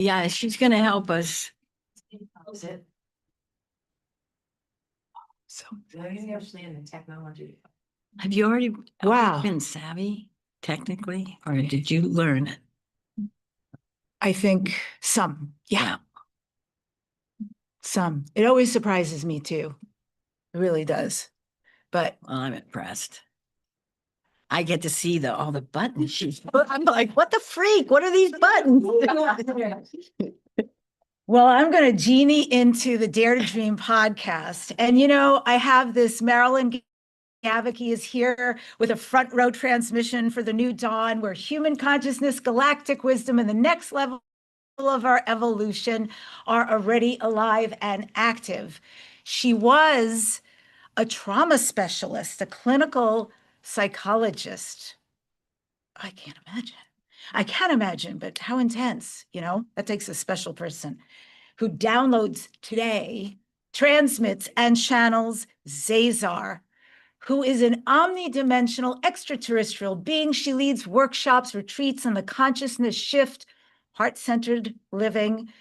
Yeah, she's going to help us. Is it? So, I didn't understand the technology. have you already Wow. been savvy technically, or did you learn it? I think some, yeah, some. It always surprises me too. It really does. But Well, I'm impressed. I get to see all the buttons she's put. I'm like, what the freak? What are these buttons? well, I'm going to genie into the Dare to Dream podcast. And, you know, I have this Marilyn Gavicki is here with a front row transmission for the new dawn where human consciousness, galactic wisdom, and the next level of our evolution are already alive and active. She was a trauma specialist, a clinical psychologist. I can't imagine. I can't imagine, but how intense, you know? That takes a special person who downloads today, transmits, and channels Zazar, who is an omnidimensional extraterrestrial being. She leads workshops, retreats on the consciousness shift, heart-centered living,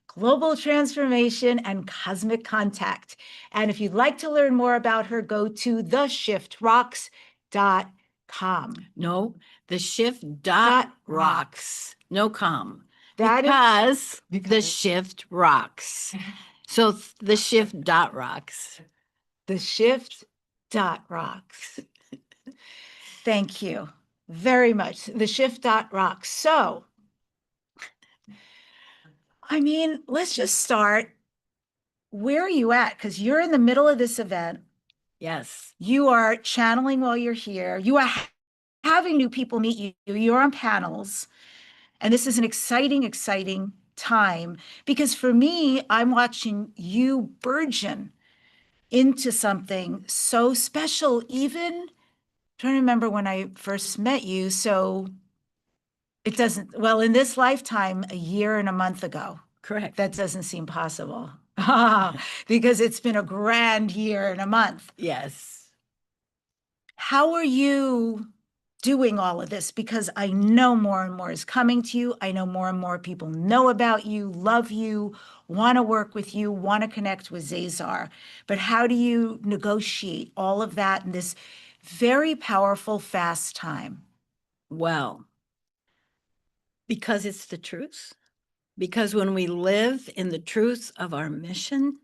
global transformation, and cosmic contact. And if you'd like to learn more about her, go to theshiftrocks.com. No, the shift dot rocks. No com. That because the shift rocks. So the shift dot rocks. The shift.rocks. Thank you very much. The shift.rocks. So, I mean, let's just start. Where are you at? Because you're in the middle of this event. Yes. You are channeling while you're here. You are having new people meet you. You're on panels. And this is an exciting, exciting time. Because for me, I'm watching you burgeon into something so special, even trying to remember when I first met you. So it doesn't, well, in this lifetime, a year and a month ago. Correct. That doesn't seem possible because it's been a grand year and a month. Yes. How are you doing all of this? Because I know more and more is coming to you. I know more and more people know about you, love you, want to work with you, want to connect with Zazar. But how do you negotiate all of that in this very powerful, fast time? Well, because it's the truth. Because when we live in the truth of our mission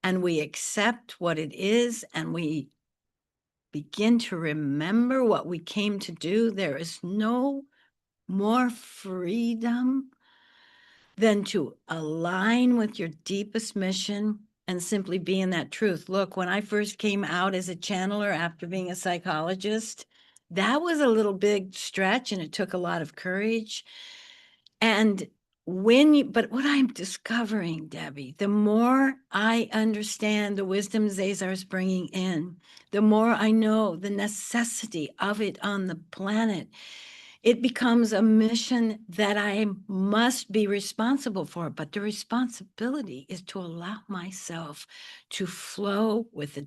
and we accept what it is and we begin to remember what we came to do, there is no more freedom than to align with your deepest mission and simply be in that truth. Look, when I first came out as a channeler after being a psychologist, that was a little big stretch and it took a lot of courage. And but what I'm discovering, Debbie, the more I understand the wisdom Zazar is bringing in, the more I know the necessity of it on the planet, it becomes a mission that I must be responsible for. But the responsibility is to allow myself to flow with the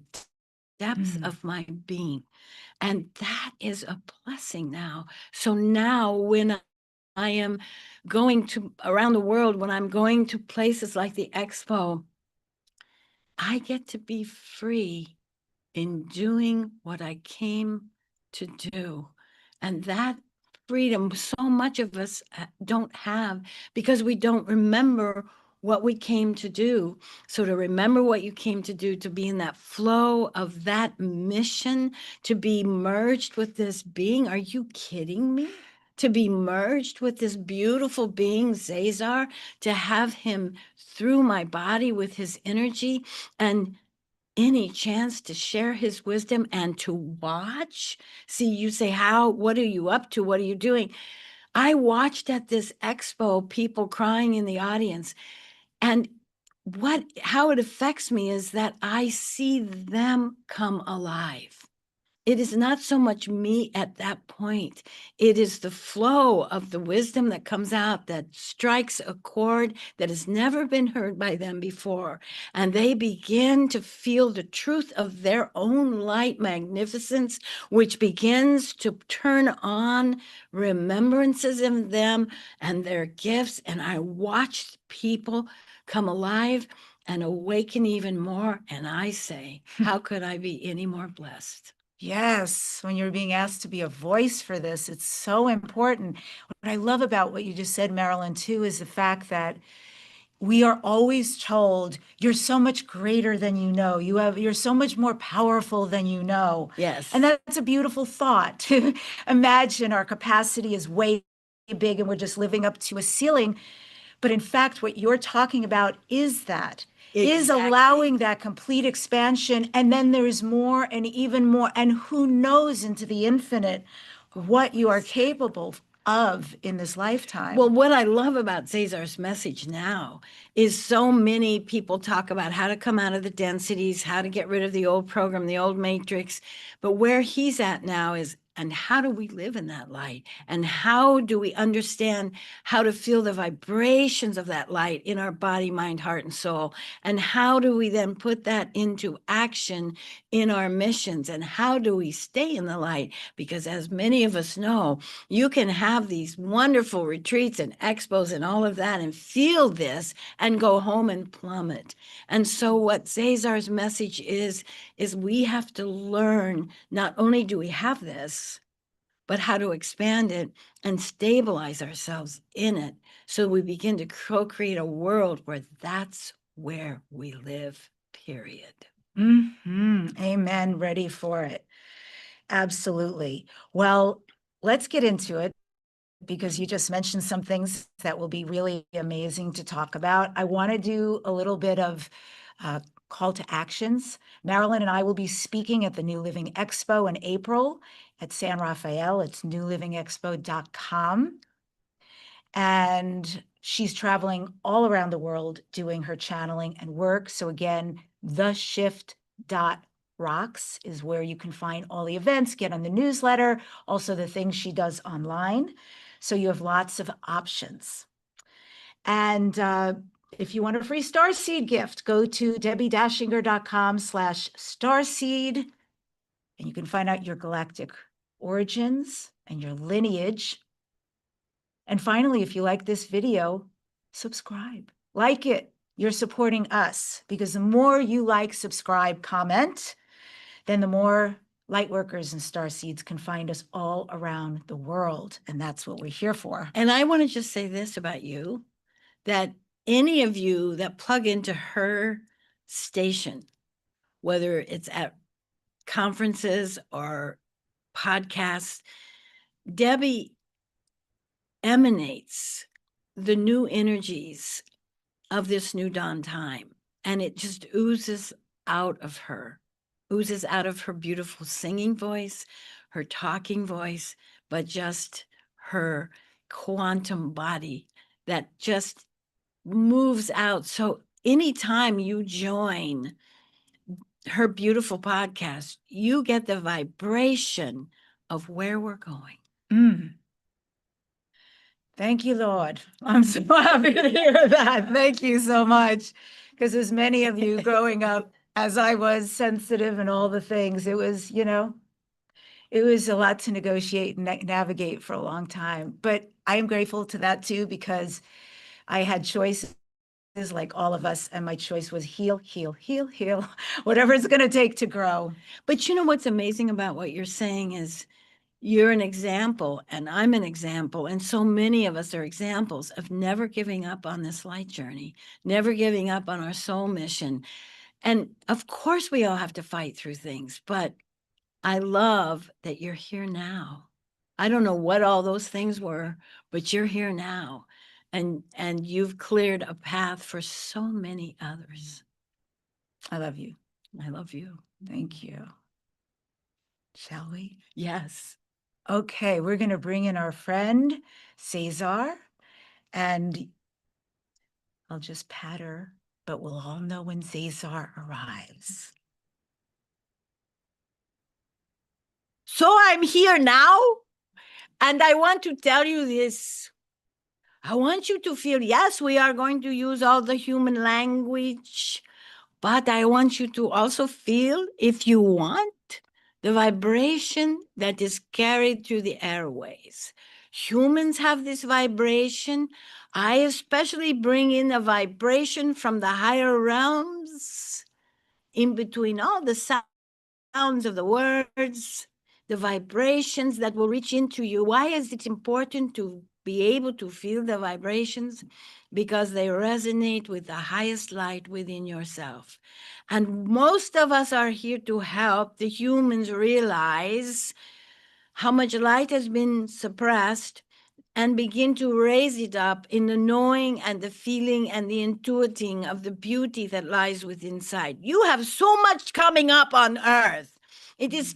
depths of my being. And that is a blessing now. So now when I am going to around the world, when I'm going to places like the expo, I get to be free in doing what I came to do. And that freedom, so much of us don't have because we don't remember what we came to do. So to remember what you came to do, to be in that flow of that mission, to be merged with this being, are you kidding me? To be merged with this beautiful being, Zazar, to have him through my body with his energy and any chance to share his wisdom and to watch. See, you say, what are you up to? What are you doing? I watched at this expo people crying in the audience. And how it affects me is that I see them come alive. it is not so much me at that point. It is the flow of the wisdom that comes out that strikes a chord that has never been heard by them before. And they begin to feel the truth of their own light magnificence, which begins to turn on remembrances of them and their gifts. And I watched people come alive and awaken even more. And I say, how could I be any more blessed? Yes, when you're being asked to be a voice for this, it's so important. What I love about what you just said, Marilyn, too, is the fact that we are always told you're so much greater than you know. You're so much more powerful than you know. Yes. And that's a beautiful thought to imagine our capacity is way big and we're just living up to a ceiling. But in fact, what you're talking about is that. Is Exactly. allowing that complete expansion. And then there's more and even more. And who knows into the infinite what you are capable of in this lifetime. Well, what I love about Cesar's message now is so many people talk about how to come out of the densities, how to get rid of the old program, the old matrix. But where he's at now is, and how do we live in that light? And how do we understand how to feel the vibrations of that light in our body, mind, heart, and soul? And how do we then put that into action in our missions? And how do we stay in the light? Because as many of us know, you can have these wonderful retreats and expos and all of that and feel this and go home and plummet. And so what Cesar's message is we have to learn, not only do we have this, but how to expand it and stabilize ourselves in it so we begin to co-create a world where that's where we live, period. Amen. Ready for it. Absolutely. Well, let's get into it because you just mentioned some things that will be really amazing to talk about. I want to do a little bit of call to actions. Marilyn and I will be speaking at the New Living Expo in April at San Rafael. It's newlivingexpo.com. And she's traveling all around the world doing her channeling and work. So again, theshift.rocks is where you can find all the events, get on the newsletter, also the things she does online. So you have lots of options. And if you want a free Starseed gift, go to debbidachinger.com/starseed, and you can find out your galactic origins and your lineage. And finally, if you like this video, subscribe, like it. You're supporting us because the more you like, subscribe, comment, then the more lightworkers and starseeds can find us all around the world. And that's what we're here for. And I want to just say this about you, that any of you that plug into her station, whether it's at conferences or podcasts, Debbi emanates the new energies of this new dawn time. And it just oozes out of her beautiful singing voice, her talking voice, but just her quantum body that just moves out. So anytime you join her beautiful podcast, you get the vibration of where we're going. Thank you, Lord. I'm so happy to hear that. Thank you so much. Because as many of you growing up, as I was sensitive and all the things, it was, it was a lot to negotiate and navigate for a long time. But I am grateful to that too, because I had choices like all of us, and my choice was heal, heal, heal, heal, whatever it's going to take to grow. But you know what's amazing about what you're saying is you're an example and I'm an example. And so many of us are examples of never giving up on this light journey, never giving up on our soul mission. And of course, we all have to fight through things, but I love that you're here now. I don't know what all those things were, but you're here now. And you've cleared a path for so many others. I love you. I love you. Thank you. Shall we? Yes. Okay, we're going to bring in our friend, Cesar, and I'll just pat her, but we'll all know when Cesar arrives. So I'm here now, and I want to tell you this. I want you to feel, yes, we are going to use all the human language, but I want you to also feel, if you want, the vibration that is carried through the airways. Humans have this vibration. I especially bring in a vibration from the higher realms in between all the sounds of the words, the vibrations that will reach into you. Why is it important to be able to feel the vibrations? Because they resonate with the highest light within yourself. And most of us are here to help the humans realize how much light has been suppressed and begin to raise it up in the knowing and the feeling and the intuiting of the beauty that lies within inside. You have so much coming up on earth. It is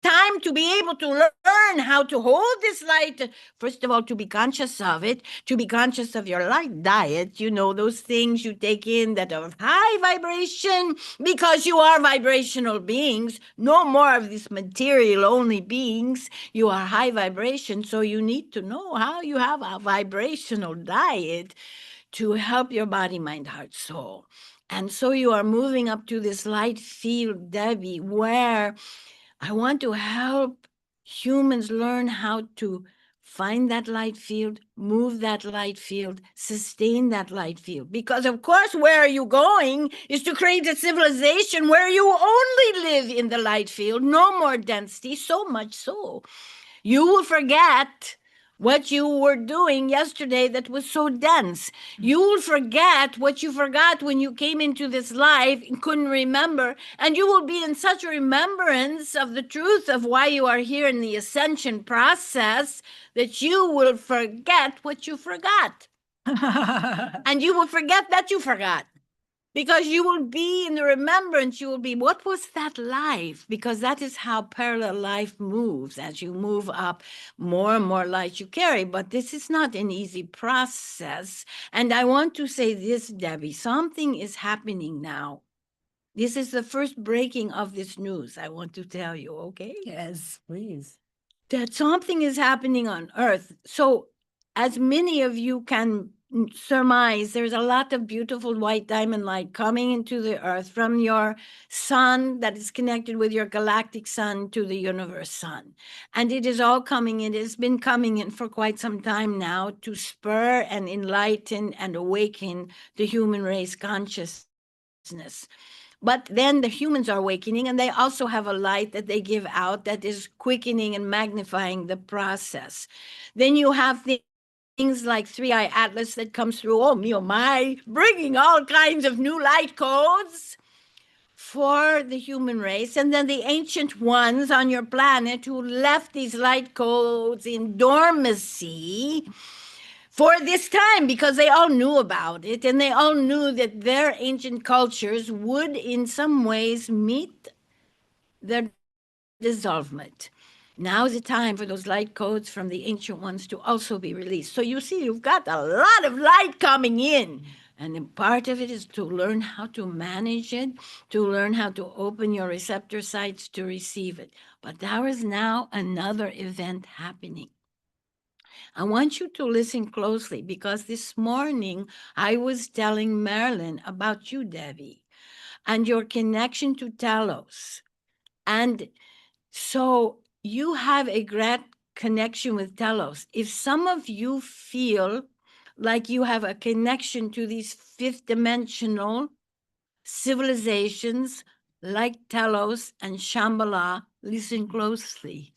time to be able to learn how to hold this light. First of all, to be conscious of it, to be conscious of your light diet, you know, those things you take in that are of high vibration, because you are vibrational beings, no more of these material only beings. You are high vibration, so you need to know how you have a vibrational diet to help your body, mind, heart, soul. And so you are moving up to this light field, Debbie, where I want to help humans learn how to find that light field, move that light field, sustain that light field. Because, of course, where are you going is to create a civilization where you only live in the light field, no more density, so much so. You will forget what you were doing yesterday that was so dense. You will forget what you forgot when you came into this life and couldn't remember. And you will be in such remembrance of the truth of why you are here in the ascension process that you will forget what you forgot. And you will forget that you forgot. Because you will be in the remembrance, you will be, what was that life? Because that is how parallel life moves. As you move up, more and more light you carry. But this is not an easy process. And I want to say this, Debbie, something is happening now. This is the first breaking of this news, I want to tell you, okay? Yes, please. That something is happening on Earth. So, as many of you can surmise, there's a lot of beautiful white diamond light coming into the Earth from your sun that is connected with your galactic sun to the universe sun. And it is all coming in. It's been coming in for quite some time now to spur and enlighten and awaken the human race consciousness. But then the humans are awakening, and they also have a light that they give out that is quickening and magnifying the process. Then you have things like 3-Eye Atlas that comes through, oh me, oh my, bringing all kinds of new light codes for the human race. And then the ancient ones on your planet who left these light codes in dormancy for this time, because they all knew about it, and they all knew that their ancient cultures would in some ways meet their dissolvement. Now is the time for those light codes from the ancient ones to also be released. So you see, you've got a lot of light coming in. And then part of it is to learn how to manage it, to learn how to open your receptor sites to receive it. But there is now another event happening. I want you to listen closely, because this morning I was telling Marilyn about you, Debbie, and your connection to Talos. And so you have a great connection with Talos. If some of you feel like you have a connection to these fifth dimensional civilizations like Talos and Shambhala, listen closely.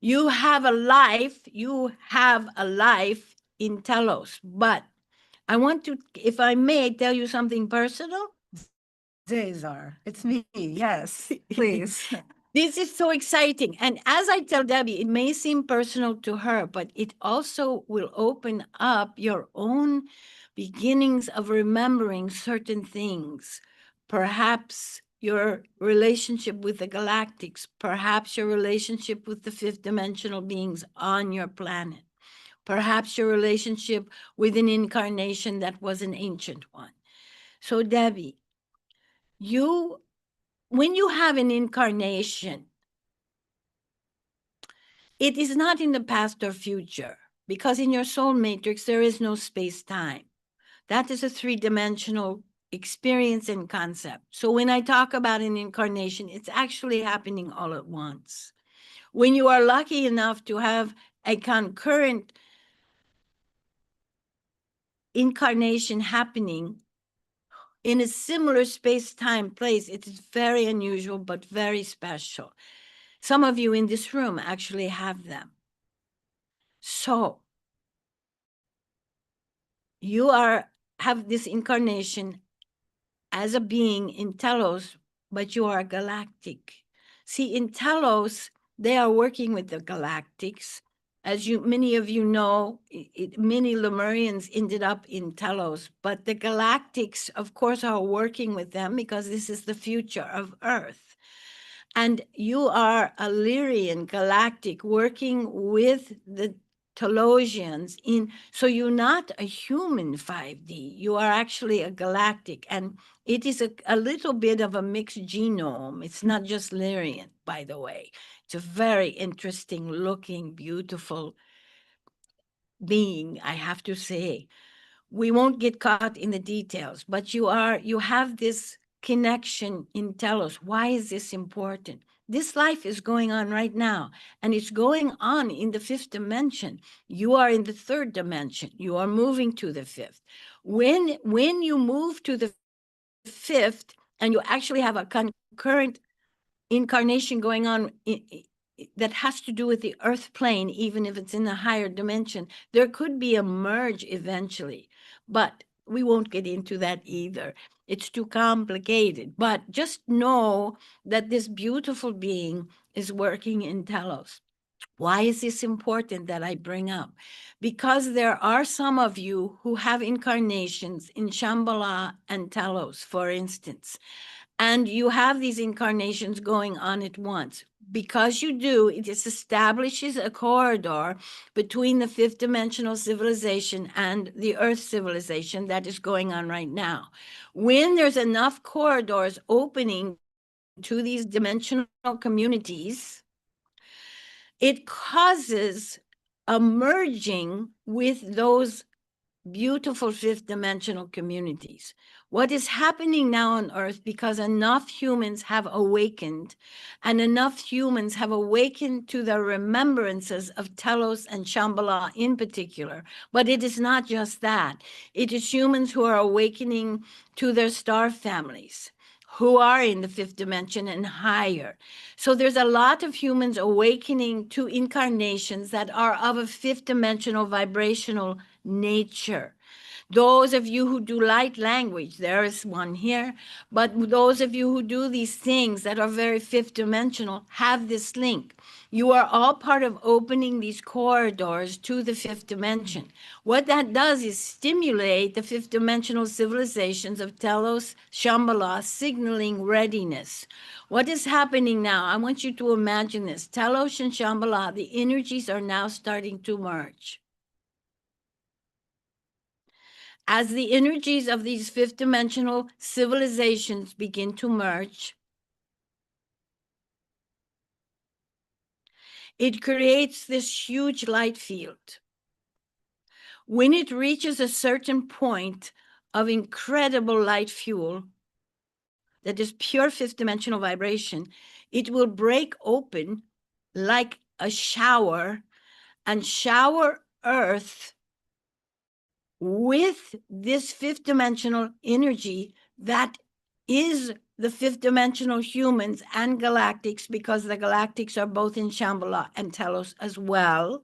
You have a life in Telos, but I want to, if I may, tell you something personal. Cesar, it's me. Yes, please. This is so exciting. And as I tell Debbie, it may seem personal to her, but it also will open up your own beginnings of remembering certain things. Perhaps your relationship with the galactics, perhaps your relationship with the fifth dimensional beings on your planet, perhaps your relationship with an incarnation that was an ancient one. So, Debbie, when you have an incarnation, It is not in the past or future, because in your soul matrix, there is no space-time. That is a three-dimensional experience and concept. So when I talk about an incarnation, it's actually happening all at once. When you are lucky enough to have a concurrent incarnation happening in a similar space-time place, it is very unusual, but very special. Some of you in this room actually have them. So you have this incarnation as a being in Telos, but you are galactic. See, in Telos, they are working with the galactics. As many of you know, many Lemurians ended up in Telos, but the galactics, of course, are working with them because this is the future of Earth. And you are a Lyrian galactic working with the Telosians so you're not a human 5D, you are actually a galactic. And it is a little bit of a mixed genome. It's not just Lyrian, by the way. It's a very interesting looking, beautiful being, I have to say. We won't get caught in the details, but you have this connection in Telos. Why is this important? This life is going on right now, and it's going on in the fifth dimension. You are in the third dimension. You are moving to the fifth. When you move to the fifth, and you actually have a concurrent incarnation going on that has to do with the earth plane, even if it's in a higher dimension, there could be a merge eventually, but we won't get into that either. It's too complicated, but just know that this beautiful being is working in Telos. Why is this important that I bring up? Because there are some of you who have incarnations in Shambhala and Telos, for instance, and you have these incarnations going on at once. Because you do, it just establishes a corridor between the fifth dimensional civilization and the Earth civilization that is going on right now. When there's enough corridors opening to these dimensional communities, it causes a merging with those beautiful fifth dimensional communities. What is happening now on Earth, because enough humans have awakened, and enough humans have awakened to the remembrances of Telos and Shambhala in particular, but it is not just that. It is humans who are awakening to their star families, who are in the fifth dimension and higher. So there's a lot of humans awakening to incarnations that are of a fifth dimensional vibrational nature. Those of you who do light language, there is one here, but those of you who do these things that are very fifth dimensional have this link. You are all part of opening these corridors to the fifth dimension. What that does is stimulate the fifth dimensional civilizations of Telos, Shambhala, signaling readiness. What is happening now? I want you to imagine this. Telos and Shambhala, the energies are now starting to merge. As the energies of these fifth dimensional civilizations begin to merge, it creates this huge light field. When it reaches a certain point of incredible light fuel, that is pure fifth dimensional vibration, it will break open like a shower and shower Earth with this fifth dimensional energy that is the fifth dimensional humans and galactics, because the galactics are both in Shambhala and Telos as well.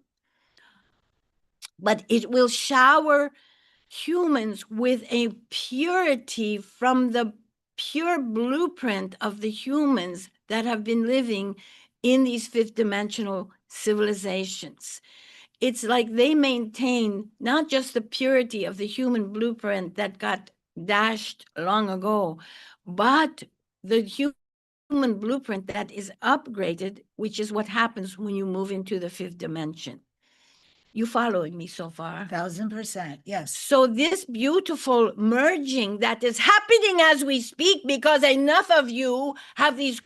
But it will shower humans with a purity from the pure blueprint of the humans that have been living in these fifth dimensional civilizations. It's like they maintain not just the purity of the human blueprint that got dashed long ago, but the human blueprint that is upgraded, which is what happens when you move into the fifth dimension. You following me so far? 1000%, yes. So this beautiful merging that is happening as we speak, because enough of you have these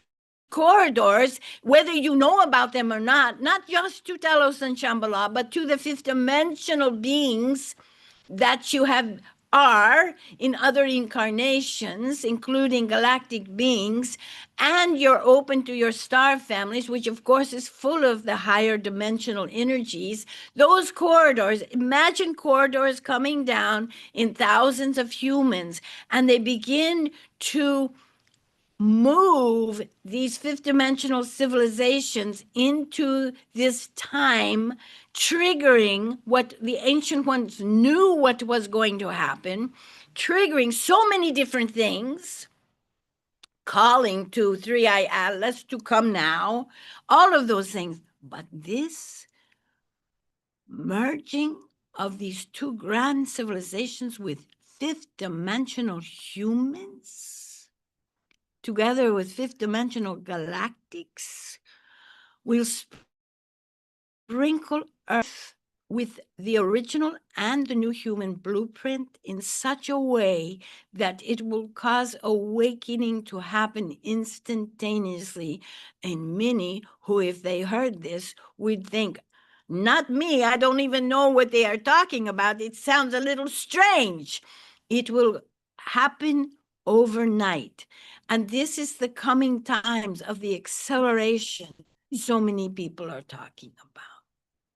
corridors, whether you know about them or not just to Telos and Shambhala, but to the fifth dimensional beings that you are in other incarnations, including galactic beings, and you're open to your star families, which of course is full of the higher dimensional energies. Those corridors, imagine corridors coming down in thousands of humans, and they begin to move these fifth dimensional civilizations into this time, triggering what the ancient ones knew what was going to happen, triggering so many different things, calling to three-eye Atlas to come now, all of those things. But this merging of these two grand civilizations with fifth dimensional humans, together with fifth dimensional galactics, will sprinkle Earth with the original and the new human blueprint in such a way that it will cause awakening to happen instantaneously. And many who, if they heard this, would think, not me, I don't even know what they are talking about. It sounds a little strange. It will happen overnight. And this is the coming times of the acceleration so many people are talking about.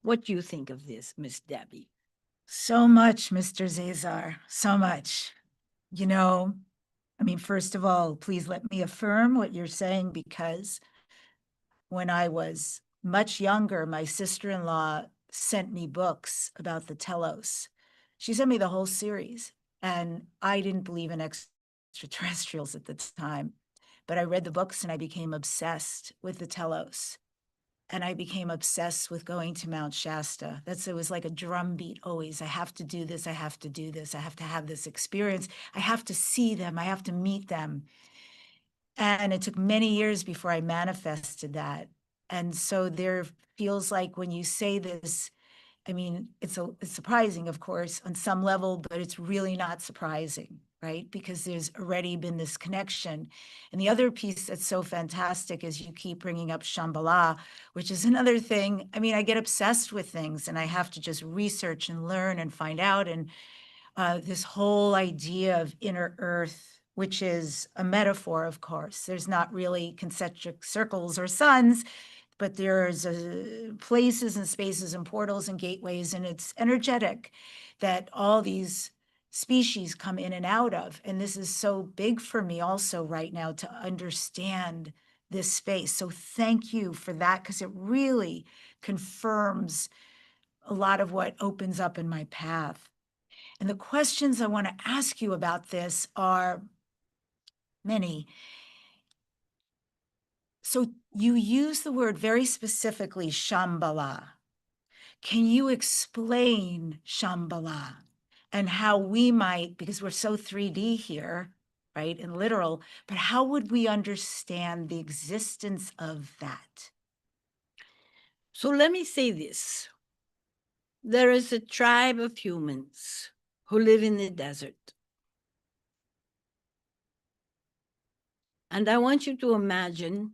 What do you think of this, Miss Debbie? So much, Mr. Zazar, so much. You know, I mean, first of all, please let me affirm what you're saying, because when I was much younger, my sister-in-law sent me books about the Telos. She sent me the whole series, and I didn't believe in extraterrestrials at the time, but I read the books and I became obsessed with the Telos. And I became obsessed with going to Mount Shasta. It was like a drumbeat always. I have to do this, I have to do this, I have to have this experience, I have to see them, I have to meet them. And it took many years before I manifested that. And so there feels like when you say this, I mean, it's surprising, of course, on some level, but it's really not surprising, right? Because there's already been this connection. And the other piece that's so fantastic is you keep bringing up Shambhala, which is another thing. I mean, I get obsessed with things and I have to just research and learn and find out. And this whole idea of inner earth, which is a metaphor, of course. There's not really concentric circles or suns, but there's places and spaces and portals and gateways, and it's energetic that all these species come in and out of. And this is so big for me also right now to understand this space. So thank you for that, because it really confirms a lot of what opens up in my path. And the questions I want to ask you about this are many. So you use the word very specifically, Shambhala. Can you explain Shambhala and how we might, because we're so 3D here, right, and literal, but how would we understand the existence of that? So let me say this. There is a tribe of humans who live in the desert. And I want you to imagine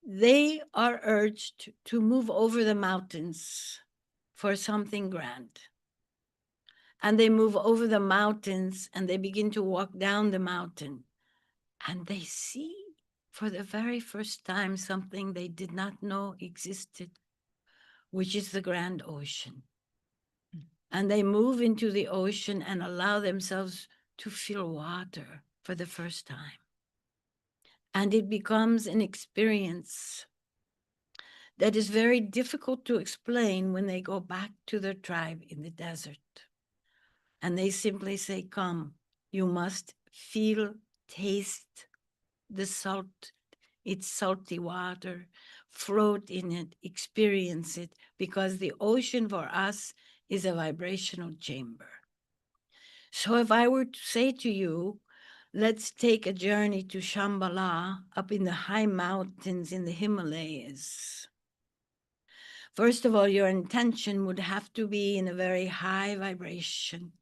they are urged to move over the mountains for something grand. And they move over the mountains and they begin to walk down the mountain. And they see for the very first time something they did not know existed, which is the grand ocean. And they move into the ocean and allow themselves to feel water for the first time. And it becomes an experience that is very difficult to explain when they go back to their tribe in the desert. And they simply say, come, you must feel, taste the salt, it's salty water, float in it, experience it, because the ocean for us is a vibrational chamber. So if I were to say to you, let's take a journey to Shambhala up in the high mountains in the Himalayas. First of all, your intention would have to be in a very high vibration.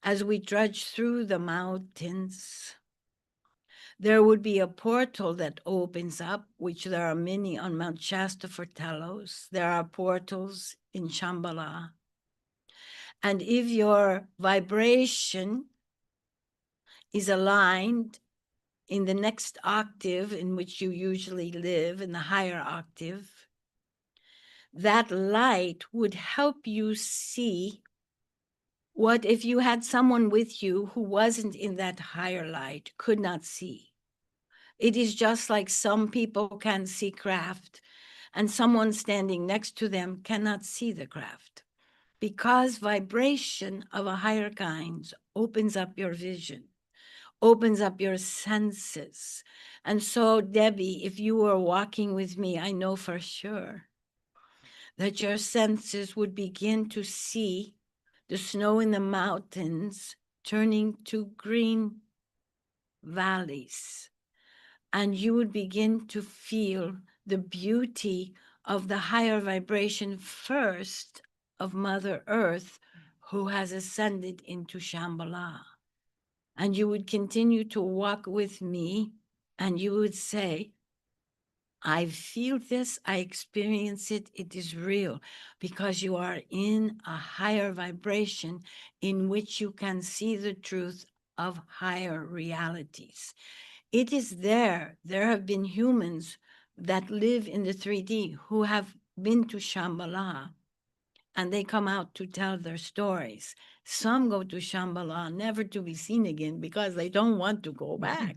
As we trudge through the mountains, there would be a portal that opens up, which there are many on Mount Shasta for Telos. There are portals in Shambhala. And if your vibration is aligned in the next octave in which you usually live, in the higher octave, that light would help you see what if you had someone with you who wasn't in that higher light, could not see. It is just like some people can see craft and someone standing next to them cannot see the craft, because vibration of a higher kind opens up your vision, opens up your senses. And so, Debbie, if you were walking with me, I know for sure that your senses would begin to see the snow in the mountains turning to green valleys. And you would begin to feel the beauty of the higher vibration first of Mother Earth, who has ascended into Shambhala. And you would continue to walk with me, and you would say, I feel this, I experience it, it is real, because you are in a higher vibration in which you can see the truth of higher realities. It is there. There have been humans that live in the 3D who have been to Shambhala, and they come out to tell their stories. Some go to Shambhala never to be seen again because they don't want to go back.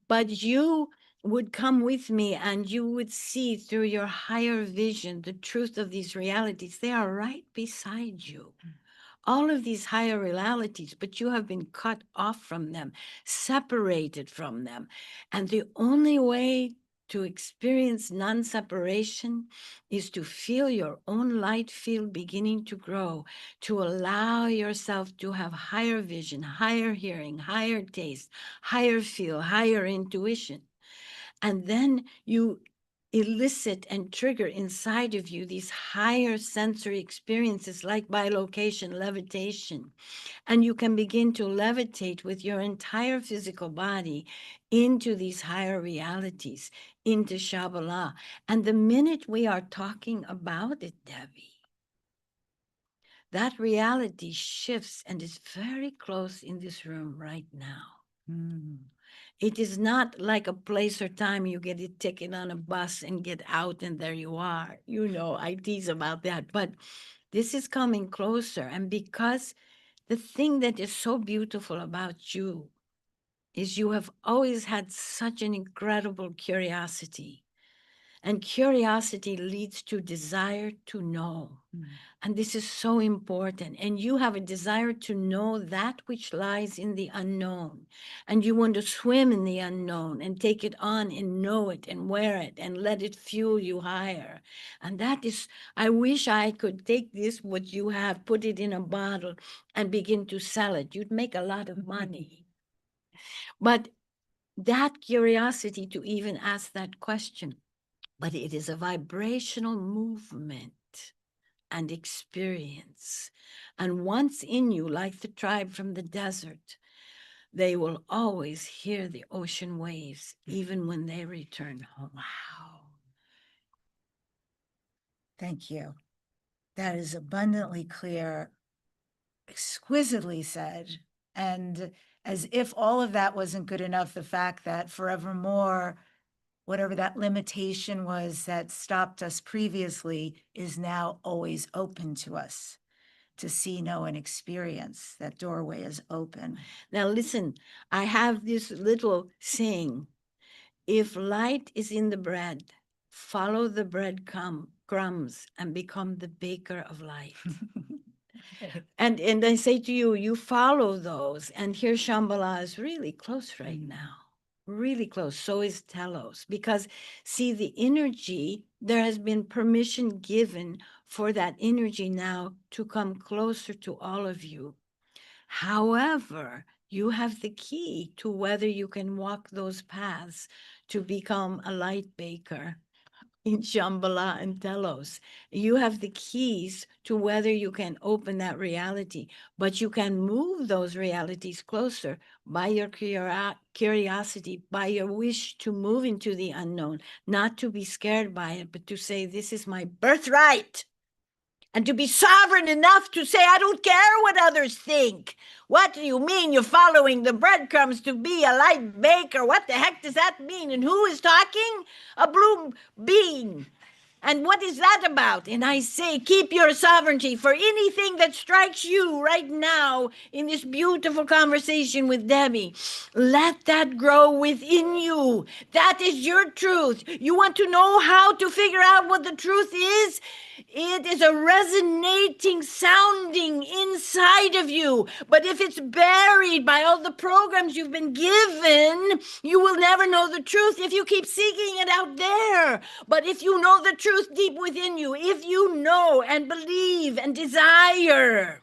But you would come with me and you would see through your higher vision the truth of these realities. They are right beside you. All of these higher realities, but you have been cut off from them, separated from them. And the only way to experience non-separation is to feel your own light field beginning to grow, to allow yourself to have higher vision, higher hearing, higher taste, higher feel, higher intuition. And then you elicit and trigger inside of you these higher sensory experiences like bilocation, levitation. And you can begin to levitate with your entire physical body into these higher realities, into Shambhala. And the minute we are talking about it, Debbie, that reality shifts and is very close in this room right now. It is not like a place or time you get a ticket on a bus and get out and there you are. You know, I tease about that, but this is coming closer. And because the thing that is so beautiful about you is you have always had such an incredible curiosity. And curiosity leads to desire to know. And this is so important. And you have a desire to know that which lies in the unknown. And you want to swim in the unknown and take it on and know it and wear it and let it fuel you higher. And that is, I wish I could take this, what you have, put it in a bottle and begin to sell it. You'd make a lot of money. But that curiosity to even ask that question, but it is a vibrational movement and experience. And once in you, like the tribe from the desert, they will always hear the ocean waves, even when they return home. Wow. Thank you. That is abundantly clear, exquisitely said. And as if all of that wasn't good enough, the fact that forevermore, whatever that limitation was that stopped us previously is now always open to us to see, know, and experience. That doorway is open. Now listen, I have this little saying: if light is in the bread, follow the bread crumbs and become the baker of light. And I say to you, you follow those. And here Shambhala is really close right now, really close. So is Telos, because see, the energy, there has been permission given for that energy now to come closer to all of you. However, you have the key to whether you can walk those paths to become a light baker in Shambhala and Telos. You have the keys to whether you can open that reality, but you can move those realities closer by your curiosity, by your wish to move into the unknown, not to be scared by it, but to say, this is my birthright. And to be sovereign enough to say, I don't care what others think. What do you mean you're following the breadcrumbs to be a light baker? What the heck does that mean? And who is talking? A blue bean. And what is that about? And I say, keep your sovereignty for anything that strikes you right now in this beautiful conversation with Debbie. Let that grow within you. That is your truth. You want to know how to figure out what the truth is? It is a resonating sounding inside of you. But if it's buried by all the programs you've been given, you will never know the truth if you keep seeking it out there. But if you know the truth deep within you, if you know and believe and desire,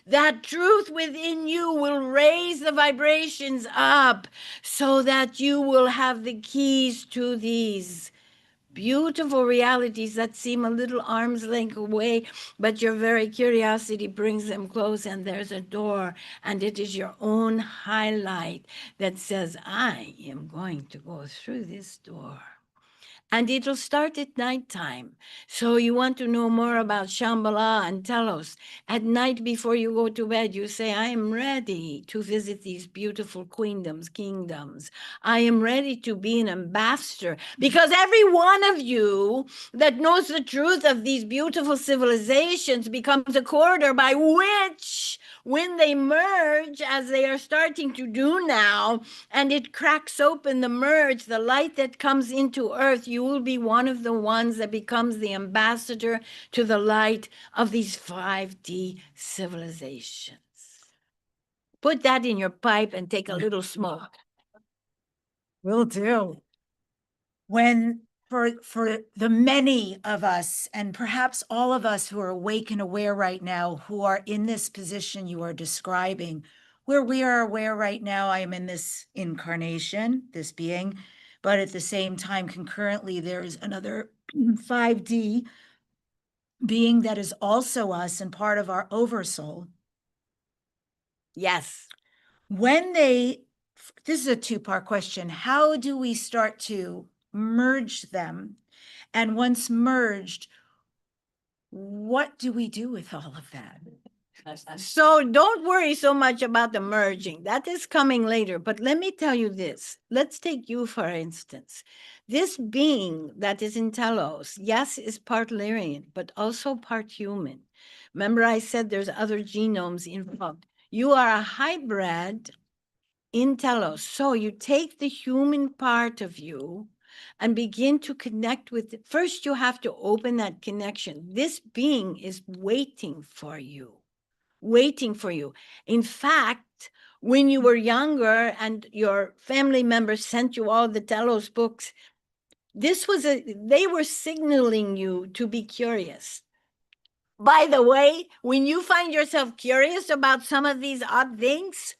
that truth within you will raise the vibrations up so that you will have the keys to these beautiful realities that seem a little arm's length away, but your very curiosity brings them close, and there's a door, and it is your own highlight that says, I am going to go through this door. And it'll start at nighttime. So you want to know more about Shambhala and Telos. At night before you go to bed, you say, I am ready to visit these beautiful kingdoms. I am ready to be an ambassador. Because every one of you that knows the truth of these beautiful civilizations becomes a corridor by which, when they merge, as they are starting to do now, and it cracks open the merge, the light that comes into earth, you will be one of the ones that becomes the ambassador to the light of these 5D civilizations. Put that in your pipe and take a little smoke. Will do. When for the many of us, and perhaps all of us who are awake and aware right now, who are in this position you are describing, where we are aware right now, I am in this incarnation, this being, but at the same time, concurrently, there is another 5D being that is also us and part of our oversoul. Yes. When this is a two-part question. How do we start to merge them? And once merged, what do we do with all of that? So don't worry so much about the merging. That is coming later. But let me tell you this. Let's take you, for instance. This being that is in Telos, yes, is part Lyrian, but also part human. Remember I said there's other genomes involved. You are a hybrid in Telos. So you take the human part of you and begin to connect with it. First, you have to open that connection. This being is waiting for you. In fact, when you were younger and your family members sent you all the Telos books, they were signaling you to be curious. By the way, when you find yourself curious about some of these odd things,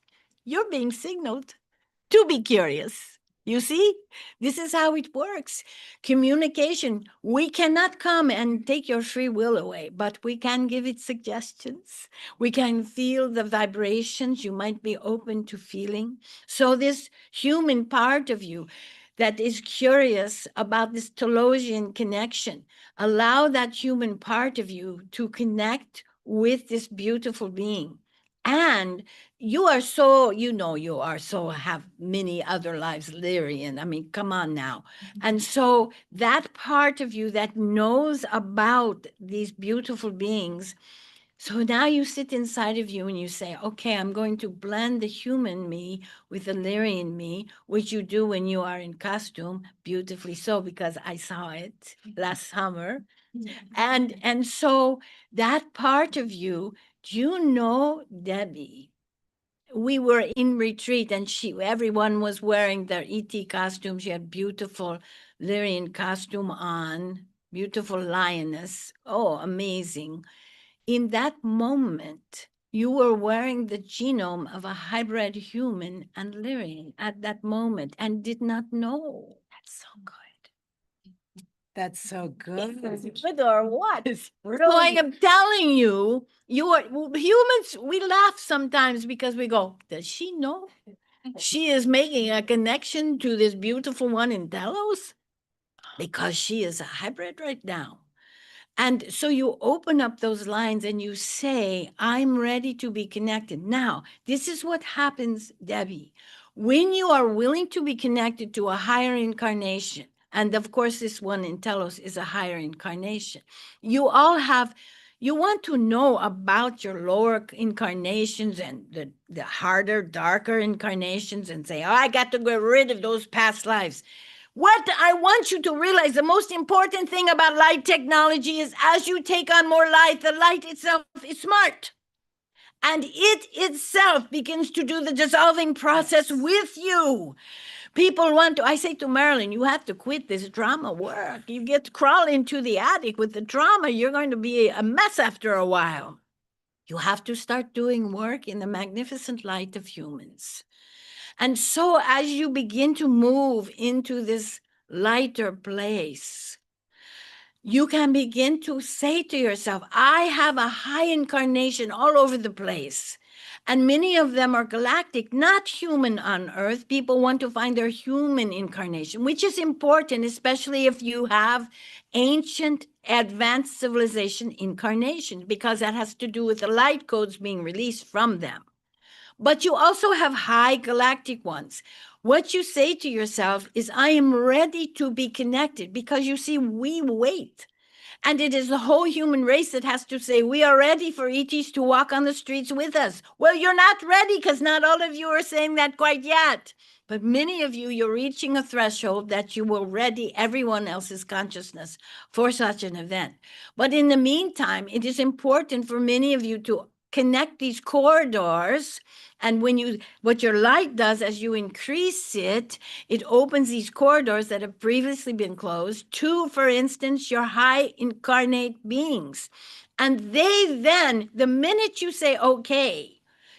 you're being signaled to be curious. You see, this is how it works. Communication, we cannot come and take your free will away, but we can give it suggestions. We can feel the vibrations you might be open to feeling. So this human part of you that is curious about this Telosian connection, allow that human part of you to connect with this beautiful being. And you are so, have many other lives, Lyrian. I mean, come on now. And so that part of you that knows about these beautiful beings, so now you sit inside of you and you say, okay, I'm going to blend the human me with the Lyrian me, which you do when you are in costume, beautifully so, because I saw it last summer. And so that part of you, do you know, Debbie, we were in retreat and everyone was wearing their ET costume. She had beautiful Lyrian costume on, beautiful lioness. Oh, amazing. In that moment, you were wearing the genome of a hybrid human and Lyrian at that moment and did not know. That's so good. That's so good. Good or what? It's So I really am telling you, humans, we laugh sometimes because we go, does she know? She is making a connection to this beautiful one in Delos because she is a hybrid right now. And so you open up those lines and you say, I'm ready to be connected. Now, this is what happens, Debbie. When you are willing to be connected to a higher incarnation, and of course, this one in Telos is a higher incarnation, you all have, you want to know about your lower incarnations and the harder, darker incarnations and say, oh, I got to get rid of those past lives. What I want you to realize, the most important thing about light technology is as you take on more light, the light itself is smart. And it itself begins to do the dissolving process with you. People want to, I say to Marilyn, you have to quit this drama work. You get to crawl into the attic with the drama, you're going to be a mess after a while. You have to start doing work in the magnificent light of humans. And so as you begin to move into this lighter place, you can begin to say to yourself, I have a high incarnation all over the place. And many of them are galactic, not human on Earth. People want to find their human incarnation, which is important, especially if you have ancient advanced civilization incarnations, because that has to do with the light codes being released from them. But you also have high galactic ones. What you say to yourself is, I am ready to be connected, because you see, we wait. And it is the whole human race that has to say, we are ready for ETs to walk on the streets with us. Well, you're not ready because not all of you are saying that quite yet. But many of you, you're reaching a threshold that you will ready everyone else's consciousness for such an event. But in the meantime, it is important for many of you to connect these corridors. And when you, what your light does as you increase it, it opens these corridors that have previously been closed to, for instance, your high incarnate beings. And they then, the minute you say, okay,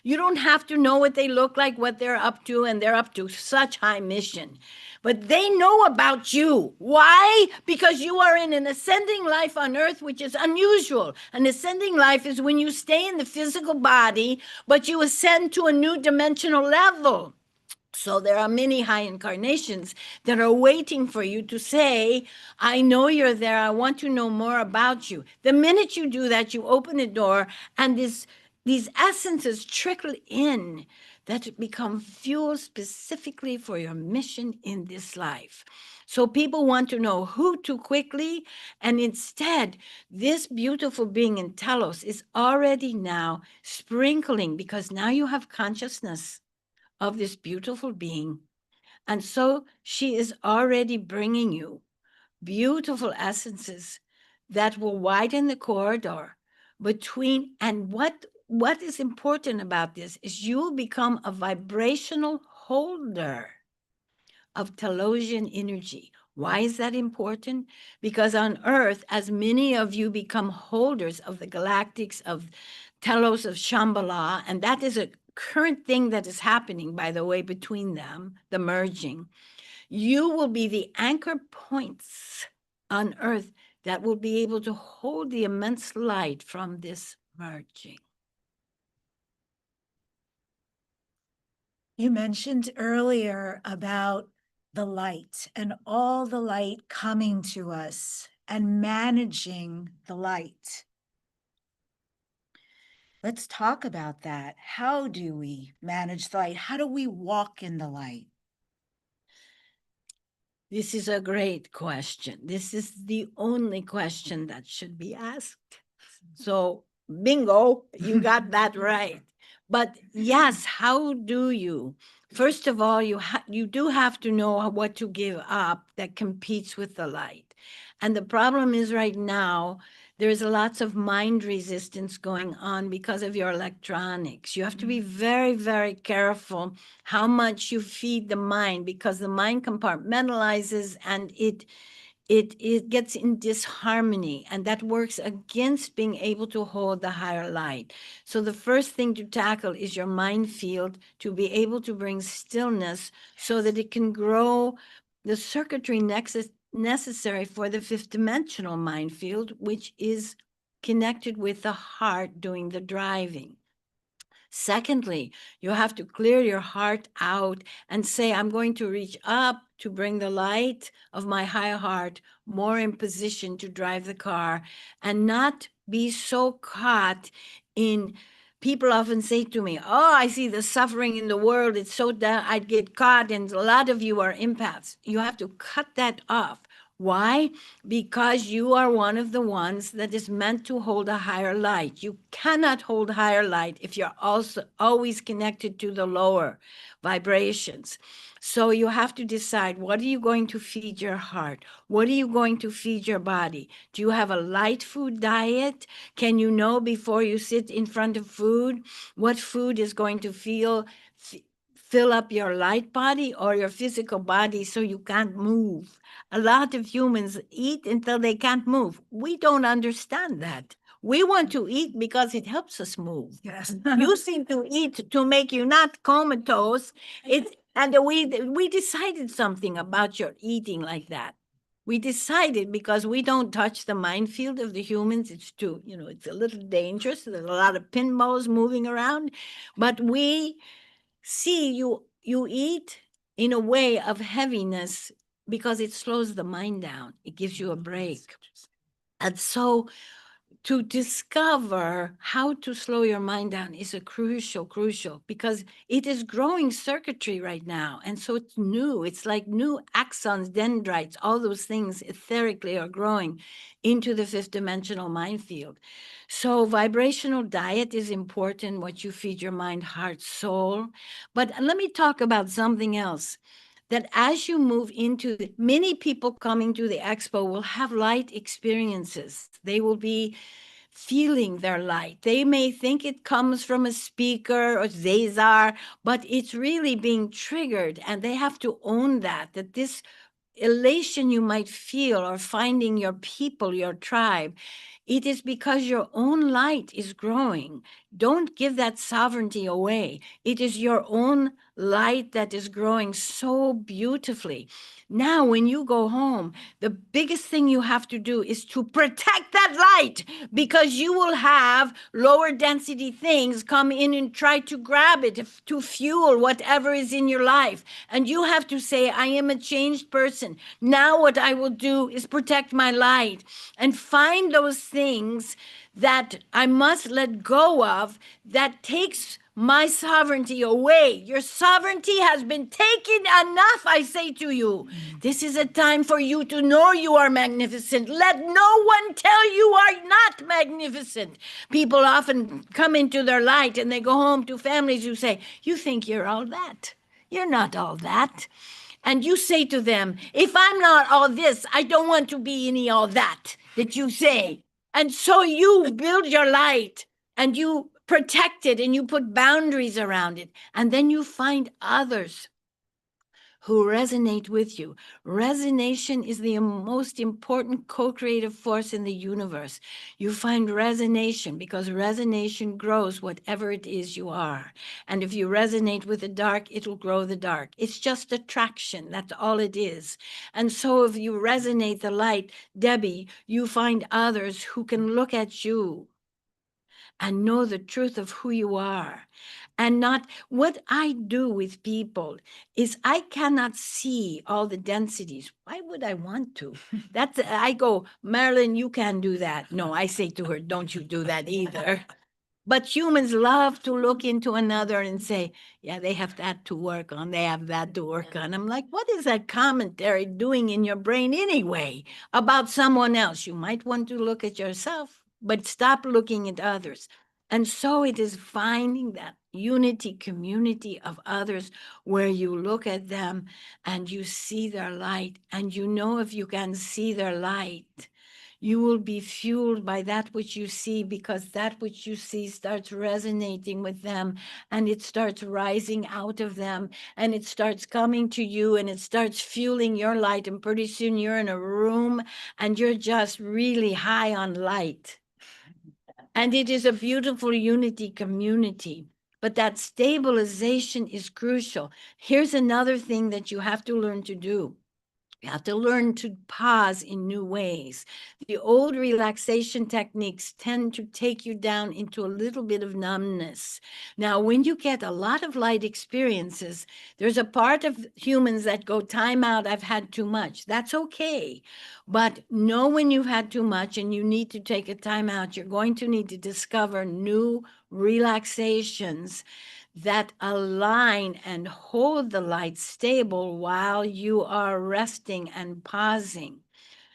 you don't have to know what they look like, what they're up to, and they're up to such high mission. But they know about you. Why? Because you are in an ascending life on earth, which is unusual. An ascending life is when you stay in the physical body, but you ascend to a new dimensional level. So there are many high incarnations that are waiting for you to say, I know you're there. I want to know more about you. The minute you do that, you open a door, and these essences trickle in that become fuel specifically for your mission in this life. So people want to know who to quickly, and instead, this beautiful being in Telos is already now sprinkling, because now you have consciousness of this beautiful being. And so she is already bringing you beautiful essences that will widen the corridor between, and what is important about this is you will become a vibrational holder of Telosian energy. Why is that important? Because on Earth, as many of you become holders of the galactics of Telos of Shambhala, and that is a current thing that is happening, by the way, between them, the merging, you will be the anchor points on Earth that will be able to hold the immense light from this merging. You mentioned earlier about the light and all the light coming to us and managing the light. Let's talk about that. How do we manage the light? How do we walk in the light? This is a great question. This is the only question that should be asked. So, bingo, you got that right. But yes, how do you? First of all, you do have to know what to give up that competes with the light. And the problem is right now, there's lots of mind resistance going on because of your electronics. You have to be very, very careful how much you feed the mind, because the mind compartmentalizes and it gets in disharmony, and that works against being able to hold the higher light. So the first thing to tackle is your mind field, to be able to bring stillness so that it can grow the circuitry necessary for the fifth dimensional mind field, which is connected with the heart doing the driving. Secondly, you have to clear your heart out and say, I'm going to reach up to bring the light of my higher heart more in position to drive the car, and not be so caught in. People often say to me, oh, I see the suffering in the world. It's so that I'd get caught. And a lot of you are empaths. You have to cut that off. Why? Because you are one of the ones that is meant to hold a higher light. You cannot hold higher light if you're also always connected to the lower vibrations. So you have to decide, what are you going to feed your heart? What are you going to feed your body? Do you have a light food diet? Can you know before you sit in front of food what food is going to fill up your light body or your physical body so you can't move? A lot of humans eat until they can't move. We don't understand that. We want to eat because it helps us move. Yes. You seem to eat to make you not comatose. And we decided something about your eating like that. We decided because we don't touch the minefield of the humans. It's too, it's a little dangerous. There's a lot of pinballs moving around, but we see you eat in a way of heaviness because it slows the mind down. It gives you a break. And so to discover how to slow your mind down is a crucial, because it is growing circuitry right now. And so it's new. It's like new axons, dendrites, all those things etherically are growing into the fifth dimensional mind field. So vibrational diet is important, what you feed your mind, heart, soul. But let me talk about something else. That as you move into many people coming to the expo will have light experiences. They will be feeling their light. They may think it comes from a speaker or Zazar, but it's really being triggered, and they have to own that this elation you might feel or finding your people, your tribe, it is because your own light is growing. Don't give that sovereignty away. It is your own light that is growing so beautifully. Now, when you go home, the biggest thing you have to do is to protect that light, because you will have lower density things come in and try to grab it to fuel whatever is in your life. And you have to say, I am a changed person. Now what I will do is protect my light and find those things that I must let go of that takes my sovereignty away. Your sovereignty has been taken enough, I say to you. This is a time for you to know you are magnificent. Let no one tell you are not magnificent. People often come into their light and they go home to families who say, you think you're all that. You're not all that. And you say to them, if I'm not all this, I don't want to be any all that you say. And so you build your light and you protect it and you put boundaries around it. And then you find others who resonate with you. Resonation is the most important co-creative force in the universe. You find resonation because resonation grows whatever it is you are. And if you resonate with the dark, it'll grow the dark. It's just attraction. That's all it is. And so if you resonate the light, Debbi, you find others who can look at you and know the truth of who you are. And not what I do with people is I cannot see all the densities. Why would I want to? I go, Marilyn, you can do that. No, I say to her, don't you do that either. But humans love to look into another and say, yeah, they have that to work on. They have that to work on. I'm like, what is that commentary doing in your brain anyway about someone else? You might want to look at yourself, but stop looking at others. And so it is finding that unity, community of others where you look at them and you see their light, and you know if you can see their light, you will be fueled by that which you see, because that which you see starts resonating with them, and it starts rising out of them, and it starts coming to you, and it starts fueling your light, and pretty soon you're in a room and you're just really high on light. And it is a beautiful unity community. But that stabilization is crucial. Here's another thing that you have to learn to do. You have to learn to pause in new ways. The old relaxation techniques tend to take you down into a little bit of numbness. Now, when you get a lot of light experiences, there's a part of humans that go, time out, I've had too much. That's okay. But know when you've had too much and you need to take a time out, you're going to need to discover new relaxations that align and hold the light stable while you are resting and pausing.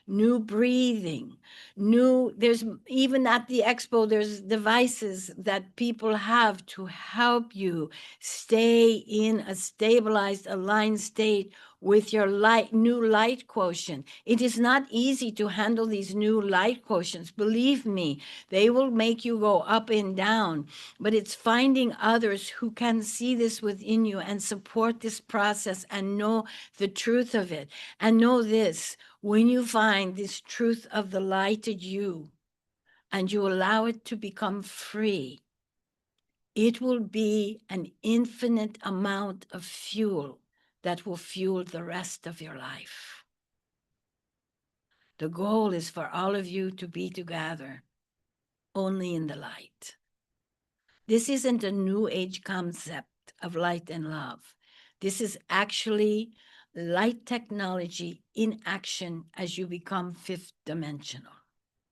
New breathing, there's even at the expo, there's devices that people have to help you stay in a stabilized, aligned state with your new light quotient. It is not easy to handle these new light quotients. Believe me, they will make you go up and down, but it's finding others who can see this within you and support this process and know the truth of it. And know this, when you find this truth of the lighted you and you allow it to become free, it will be an infinite amount of fuel that will fuel the rest of your life. The goal is for all of you to be together only in the light. This isn't a new age concept of light and love. This is actually light technology in action as you become fifth dimensional.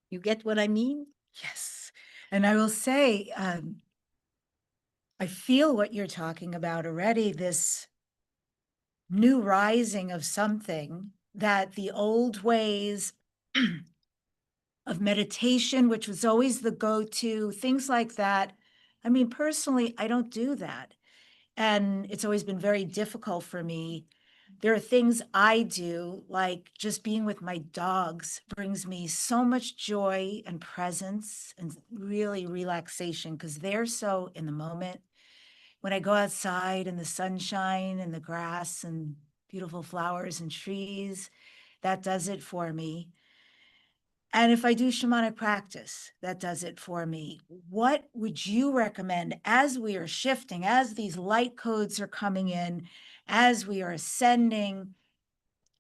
You get what I mean? Yes. And I will say, I feel what you're talking about already, this new rising of something that the old ways of meditation, which was always the go-to, things like that. I mean, personally, I don't do that. And it's always been very difficult for me. There are things I do, like just being with my dogs brings me so much joy and presence and really relaxation because they're so in the moment. When I go outside in the sunshine and the grass and beautiful flowers and trees, that does it for me. And if I do shamanic practice, that does it for me. What would you recommend as we are shifting, as these light codes are coming in, as we are ascending,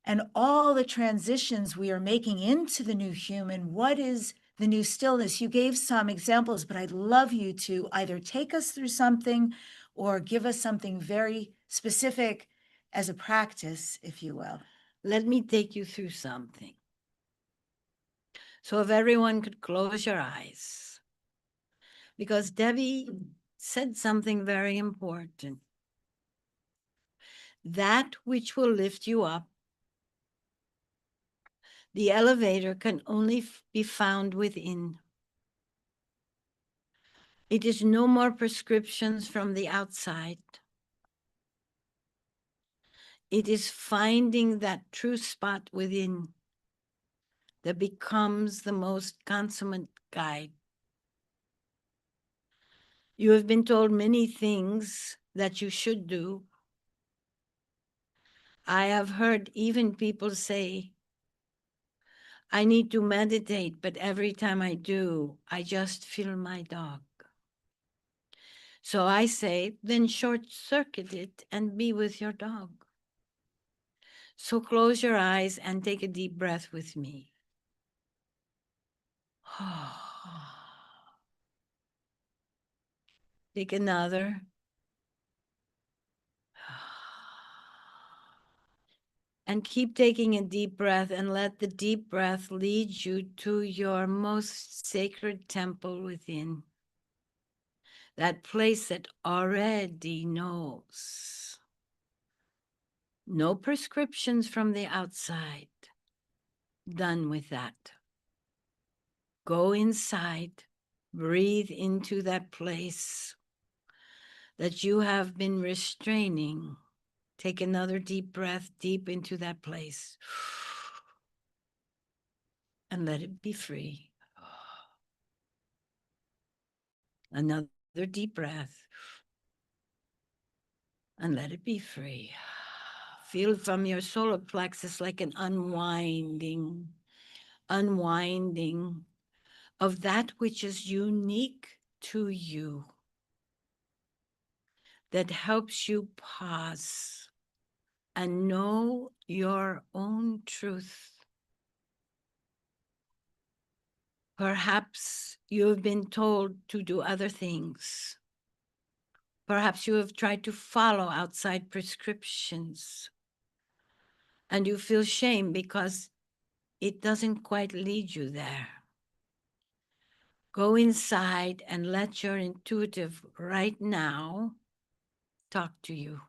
and all the transitions we are making into the new human? What is the new stillness? You gave some examples, but I'd love you to either take us through something or give us something very specific as a practice, if you will. Let me take you through something. So if everyone could close your eyes, because Debbie said something very important. That which will lift you up, the elevator can only be found within. It is no more prescriptions from the outside. It is finding that true spot within that becomes the most consummate guide. You have been told many things that you should do. I have heard even people say, I need to meditate, but every time I do, I just feel my dog. So I say, then short circuit it and be with your dog. So close your eyes and take a deep breath with me. Take another. And keep taking a deep breath and let the deep breath lead you to your most sacred temple within. That place that already knows. No prescriptions from the outside. Done with that. Go inside, breathe into that place that you have been restraining. Take another deep breath deep into that place and let it be free. Another deep breath and let it be free. Feel from your solar plexus like an unwinding of that which is unique to you, that helps you pause and know your own truth. Perhaps you have been told to do other things. Perhaps you have tried to follow outside prescriptions, and you feel shame because it doesn't quite lead you there. Go inside and let your intuitive right now talk to you.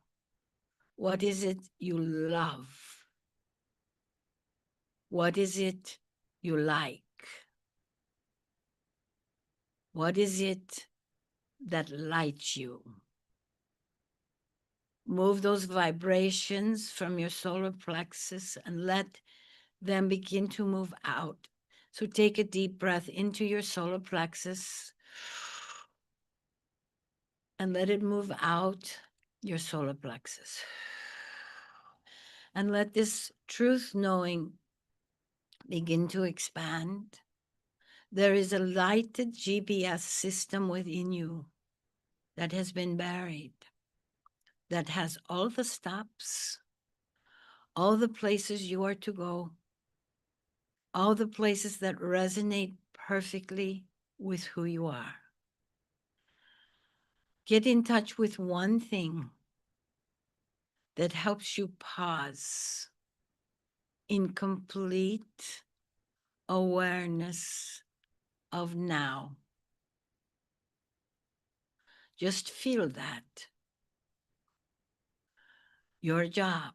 What is it you love? What is it you like? What is it that lights you? Move those vibrations from your solar plexus and let them begin to move out. So take a deep breath into your solar plexus and let it move out your solar plexus. And let this truth knowing begin to expand. There is a lighted GPS system within you that has been buried, that has all the stops, all the places you are to go, all the places that resonate perfectly with who you are. Get in touch with one thing that helps you pause in complete awareness of now. Just feel that. Your job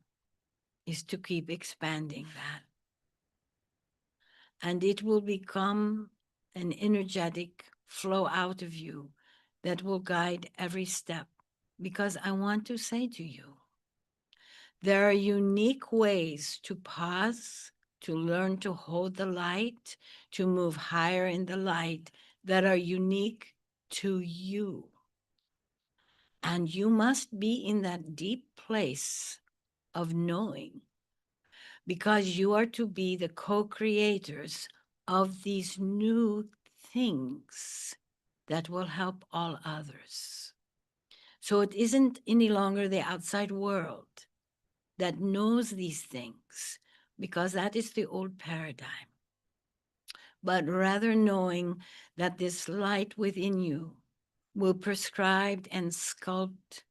is to keep expanding that. And it will become an energetic flow out of you that will guide every step. Because I want to say to you, there are unique ways to pause, to learn to hold the light, to move higher in the light that are unique to you. And you must be in that deep place of knowing, because you are to be the co-creators of these new things that will help all others. So it isn't any longer the outside world that knows these things, because that is the old paradigm, but rather knowing that this light within you will prescribe and sculpt,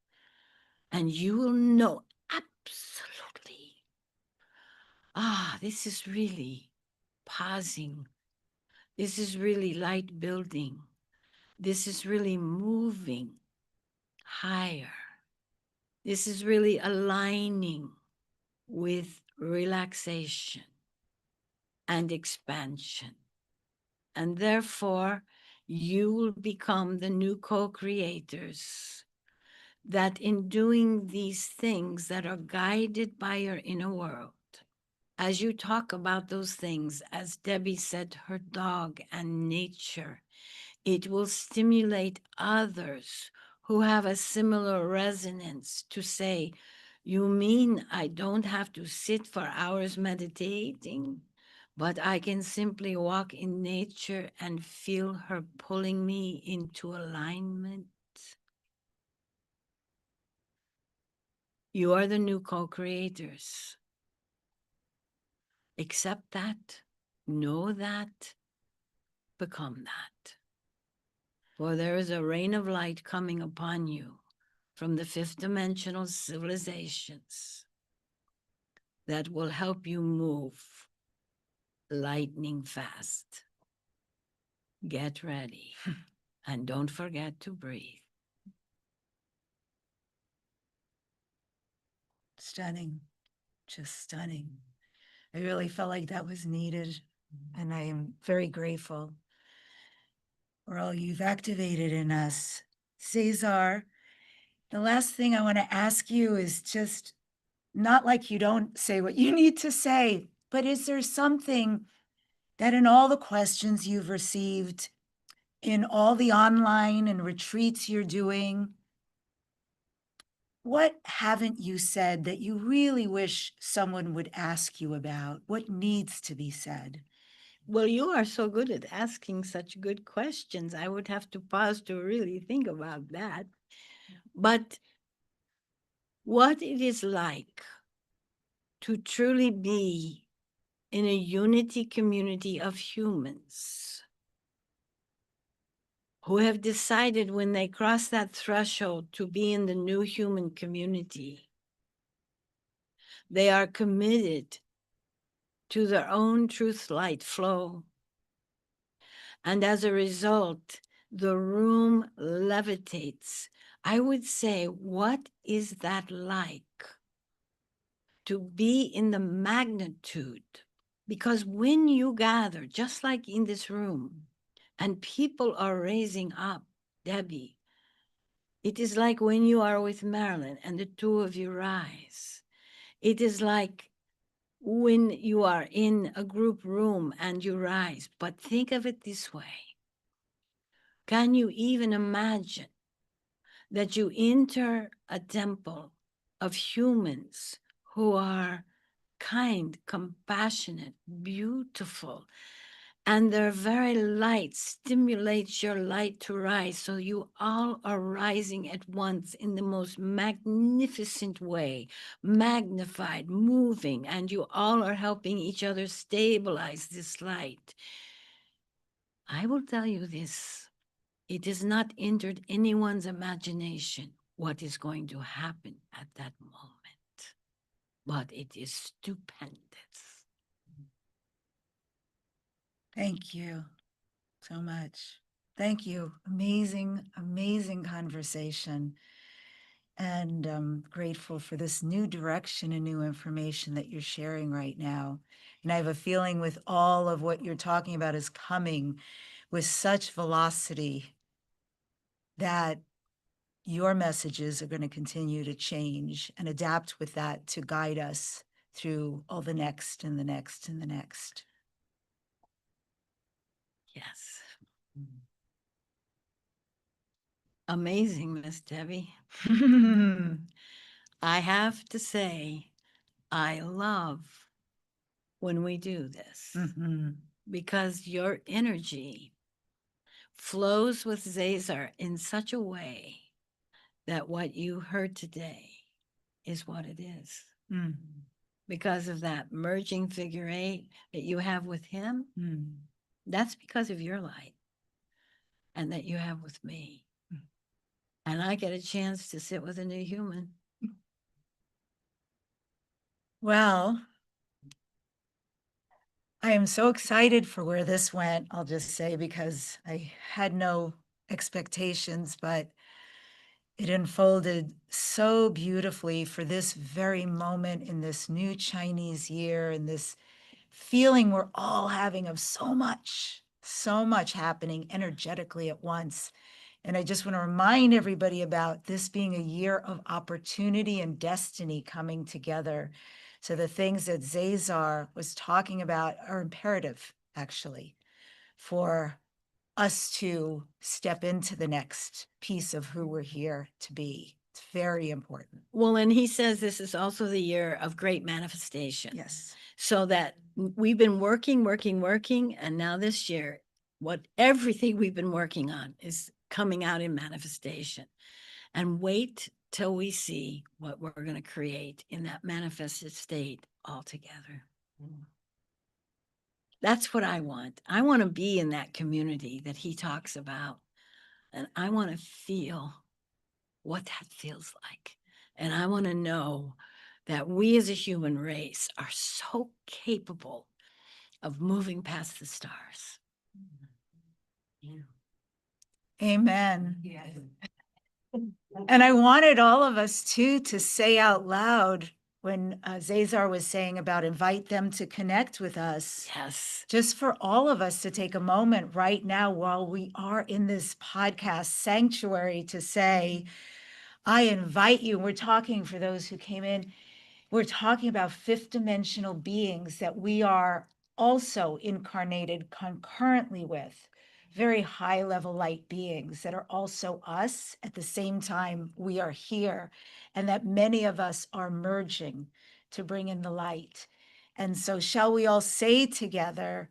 and you will know absolutely, this is really pausing. This is really light building. This is really moving higher. This is really aligning with relaxation and expansion. And therefore, you will become the new co-creators that in doing these things that are guided by your inner world, as you talk about those things, as Debbi said, her dog and nature, it will stimulate others who have a similar resonance to say, you mean I don't have to sit for hours meditating, but I can simply walk in nature and feel her pulling me into alignment? You are the new co-creators. Accept that, know that, become that. For there is a rain of light coming upon you from the fifth dimensional civilizations that will help you move lightning fast. Get ready and don't forget to breathe. Stunning, just stunning. I really felt like that was needed, and I am very grateful for all you've activated in us. Cesar, the last thing I want to ask you is just not like you don't say what you need to say, but is there something that in all the questions you've received, in all the online and retreats you're doing, what haven't you said that you really wish someone would ask you about? What needs to be said? Well, you are so good at asking such good questions. I would have to pause to really think about that. But what it is like to truly be in a unity community of humans who have decided when they cross that threshold to be in the new human community, they are committed to their own truth light flow. And as a result, the room levitates. I would say, what is that like? To be in the magnitude. Because when you gather, just like in this room, and people are raising up, Debbie, it is like when you are with Marilyn and the two of you rise. It is like when you are in a group room and you rise. But think of it this way. Can you even imagine that you enter a temple of humans who are kind, compassionate, beautiful, and their very light stimulates your light to rise, so you all are rising at once in the most magnificent way, magnified, moving, and you all are helping each other stabilize this light. I will tell you this, it has not entered anyone's imagination what is going to happen at that moment, but it is stupendous. Thank you so much. Thank you. Amazing, amazing conversation. And I'm grateful for this new direction and new information that you're sharing right now. And I have a feeling with all of what you're talking about is coming with such velocity that your messages are going to continue to change and adapt with that to guide us through all the next and the next and the next. Yes. Amazing, Miss Debbie. I have to say, I love when we do this because your energy flows with Zazar in such a way that what you heard today is what it is. Because of that merging figure eight that you have with him, that's because of your light and that you have with me. And I get a chance to sit with a new human. Well, I am so excited for where this went, I'll just say, because I had no expectations, but it unfolded so beautifully for this very moment in this new Chinese year and this feeling we're all having of so much happening energetically at once. And I just want to remind everybody about this being a year of opportunity and destiny coming together. So the things that Zazar was talking about are imperative, actually, for us to step into the next piece of who we're here to be. It's very important. Well, and he says this is also the year of great manifestation. Yes. So that we've been working, and now this year, everything we've been working on is coming out in manifestation. And wait till we see what we're going to create in that manifested state altogether. That's what I want. I want to be in that community that he talks about. And I want to feel what that feels like. And I want to know that we as a human race are so capable of moving past the stars. Amen. Yes. And I wanted all of us too to say out loud when Zazar was saying about invite them to connect with us. Yes. Just for all of us to take a moment right now while we are in this podcast sanctuary to say, I invite you. We're talking for those who came in. We're talking about fifth dimensional beings that we are also incarnated concurrently with, very high level light beings that are also us at the same time we are here, and that many of us are merging to bring in the light. And so shall we all say together,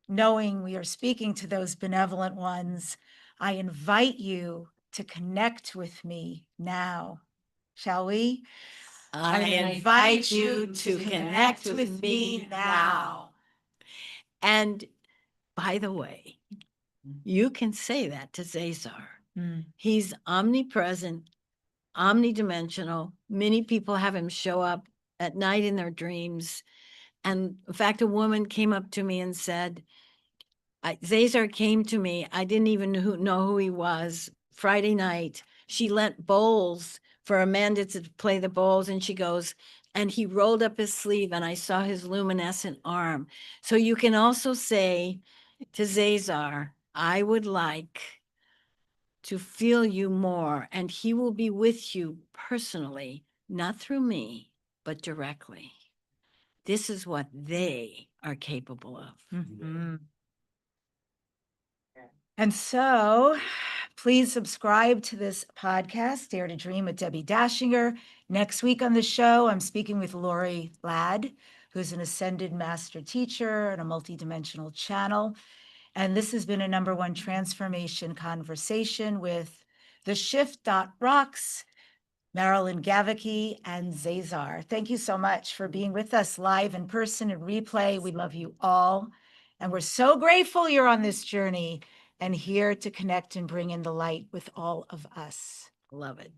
knowing we are speaking to those benevolent ones, I invite you to connect with me now. Shall we? I invite you to connect with me now. And by the way, you can say that to Zazar. He's omnipresent, omnidimensional. Many people have him show up at night in their dreams. And in fact, a woman came up to me and said, Zazar came to me. I didn't even know who he was. Friday night, she lent bowls for Amanda to play the bowls. And she goes, and he rolled up his sleeve and I saw his luminescent arm. So you can also say to Zazar, I would like to feel you more, and he will be with you personally, not through me, but directly. This is what they are capable of. And so please subscribe to this podcast, Dare to Dream with Debbi Dachinger. Next week on the show, I'm speaking with Lori Ladd, who's an ascended master teacher and a multidimensional channel. And this has been a #1 transformation conversation with the Shift.Rocks, Marilyn Gavicky, and Zazar. Thank you so much for being with us live in person and replay. We love you all. And we're so grateful you're on this journey and here to connect and bring in the light with all of us. Love it.